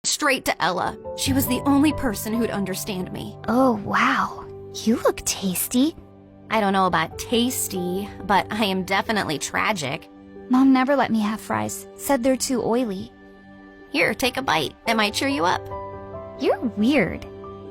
straight to Ella. She was the only person who'd understand me. Oh, wow. You look tasty. I don't know about tasty, but I am definitely tragic. Mom never let me have fries. Said they're too oily. Here, take a bite. It might cheer you up. You're weird.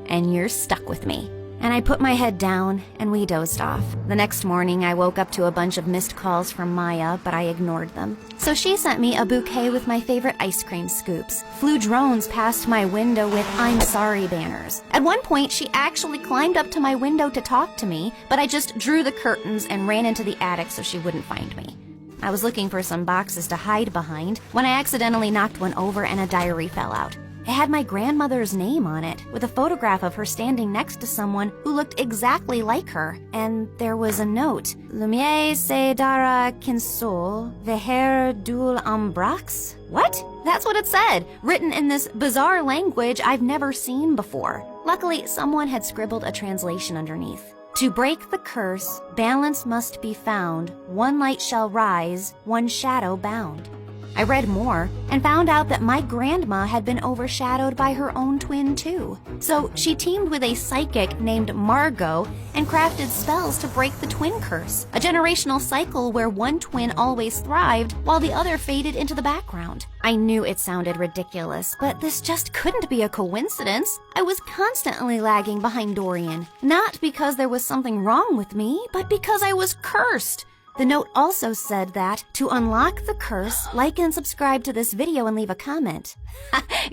And you're stuck with me. And I put my head down, and we dozed off. The next morning, I woke up to a bunch of missed calls from Maya, but I ignored them. So she sent me a bouquet with my favorite ice cream scoops, flew drones past my window with "I'm sorry" banners. At one point, she actually climbed up to my window to talk to me, but I just drew the curtains and ran into the attic so she wouldn't find me. I was looking for some boxes to hide behind when I accidentally knocked one over and a diary fell out. It had my grandmother's name on it, with a photograph of her standing next to someone who looked exactly like her. And there was a note. Lumiere se dara kinsol veher dul ambrax? What? That's what it said, written in this bizarre language I've never seen before. Luckily, someone had scribbled a translation underneath. To break the curse, balance must be found. One light shall rise, one shadow bound. I read more and found out that my grandma had been overshadowed by her own twin too. So she teamed with a psychic named Margot and crafted spells to break the twin curse, a generational cycle where one twin always thrived while the other faded into the background. I knew it sounded ridiculous, but this just couldn't be a coincidence. I was constantly lagging behind Dorian, not because there was something wrong with me, but because I was cursed. The note also said that to unlock the curse, like and subscribe to this video and leave a comment.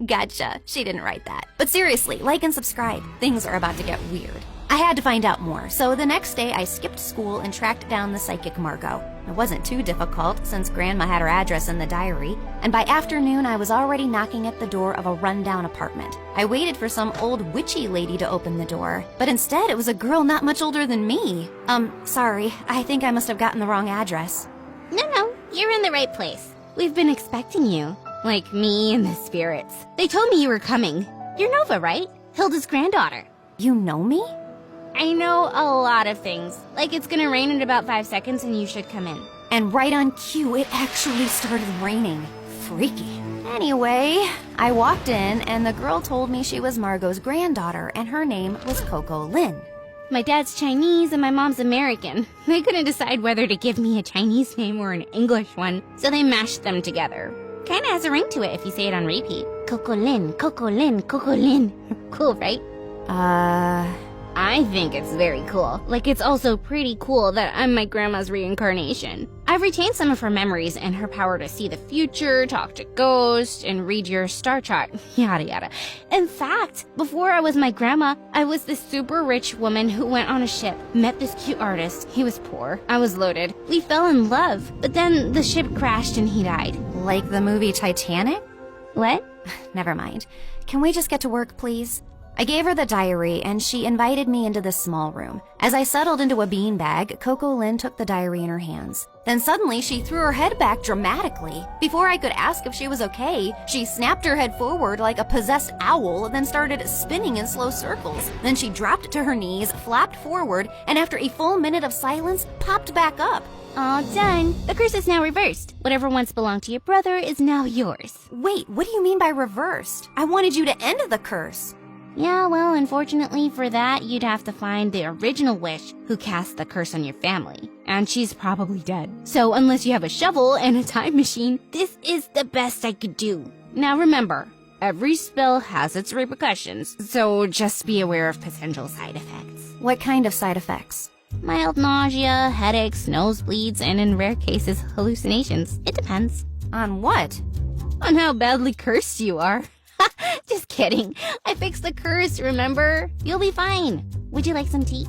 Gotcha, she didn't write that. But seriously, like and subscribe. Things are about to get weird. I had to find out more, so the next day I skipped school and tracked down the psychic Margot. It wasn't too difficult since Grandma had her address in the diary, and by afternoon I was already knocking at the door of a rundown apartment. I waited for some old witchy lady to open the door, but instead it was a girl not much older than me. Sorry, I think I must have gotten the wrong address. No, you're in the right place. We've been expecting you. Like me and the spirits. They told me you were coming. You're Nova, right? Hilda's granddaughter. You know me? I know a lot of things. Like it's gonna rain in about 5 seconds and you should come in. And right on cue, it actually started raining. Freaky. Anyway, I walked in and the girl told me she was Margot's granddaughter and her name was Coco Lin. My dad's Chinese and my mom's American. They couldn't decide whether to give me a Chinese name or an English one, so they mashed them together. Kinda has a ring to it if you say it on repeat. Coco Lin, Coco Lin, Coco Lin. Cool, right? I think it's very cool. Like, it's also pretty cool that I'm my grandma's reincarnation. I've retained some of her memories and her power to see the future, talk to ghosts, and read your star chart, yada yada. In fact, before I was my grandma, I was this super rich woman who went on a ship, met this cute artist. He was poor. I was loaded. We fell in love, but then the ship crashed and he died. Like the movie Titanic? What? Never mind. Can we just get to work, please? I gave her the diary, and she invited me into the small room. As I settled into a beanbag, Coco Lin took the diary in her hands. Then suddenly, she threw her head back dramatically. Before I could ask if she was okay, she snapped her head forward like a possessed owl, then started spinning in slow circles. Then she dropped to her knees, flapped forward, and after a full minute of silence, popped back up. All done. The curse is now reversed. Whatever once belonged to your brother is now yours. Wait, what do you mean by reversed? I wanted you to end the curse. Yeah, well, unfortunately for that, you'd have to find the original witch who cast the curse on your family. And she's probably dead. So unless you have a shovel and a time machine, this is the best I could do. Now remember, every spell has its repercussions, so just be aware of potential side effects. What kind of side effects? Mild nausea, headaches, nosebleeds, and in rare cases, hallucinations. It depends. On what? On how badly cursed you are. Just kidding. I fixed the curse, remember? You'll be fine. Would you like some tea?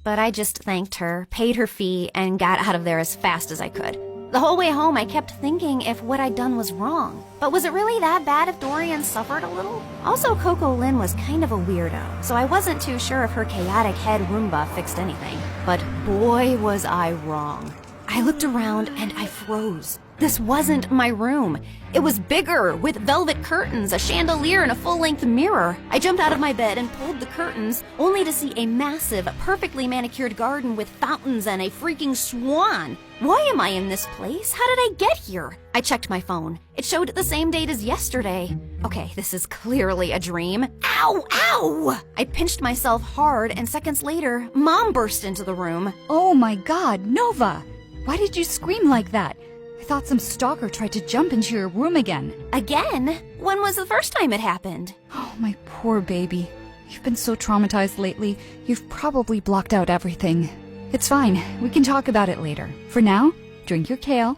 But I just thanked her, paid her fee, and got out of there as fast as I could. The whole way home, I kept thinking if what I'd done was wrong. But was it really that bad if Dorian suffered a little? Also, Coco Lin was kind of a weirdo, so I wasn't too sure if her chaotic head Roomba fixed anything. But boy, was I wrong. I looked around and I froze. This wasn't my room. It was bigger, with velvet curtains, a chandelier, and a full-length mirror. I jumped out of my bed and pulled the curtains, only to see a massive, perfectly manicured garden with fountains and a freaking swan. Why am I in this place? How did I get here? I checked my phone. It showed the same date as yesterday. Okay, this is clearly a dream. Ow! Ow! I pinched myself hard, and seconds later, Mom burst into the room. Oh my god, Nova! Why did you scream like that? I thought some stalker tried to jump into your room again. Again? When was the first time it happened? Oh, my poor baby. You've been so traumatized lately, you've probably blocked out everything. It's fine. We can talk about it later. For now, drink your kale.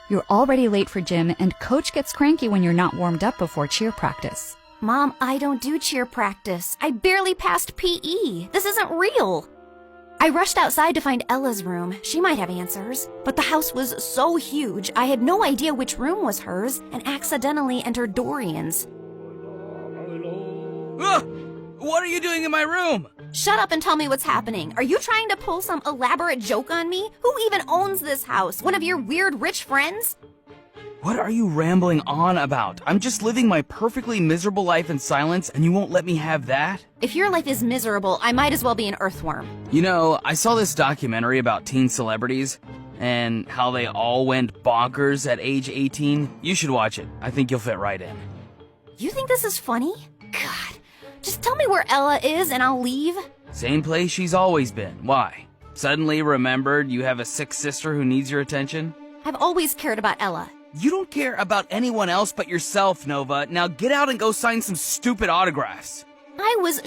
You're already late for gym, and Coach gets cranky when you're not warmed up before cheer practice. Mom, I don't do cheer practice. I barely passed PE. This isn't real. I rushed outside to find Ella's room. She might have answers. But the house was so huge, I had no idea which room was hers and accidentally entered Dorian's. What are you doing in my room? Shut up and tell me what's happening. Are you trying to pull some elaborate joke on me? Who even owns this house? One of your weird rich friends? What are you rambling on about? I'm just living my perfectly miserable life in silence, and you won't let me have that? If your life is miserable, I might as well be an earthworm. You know, I saw this documentary about teen celebrities, and how they all went bonkers at age 18. You should watch it. I think you'll fit right in. You think this is funny? God, just tell me where Ella is and I'll leave. Same place she's always been. Why? Suddenly remembered you have a sick sister who needs your attention? I've always cared about Ella. You don't care about anyone else but yourself, Nova. Now get out and go sign some stupid autographs. I was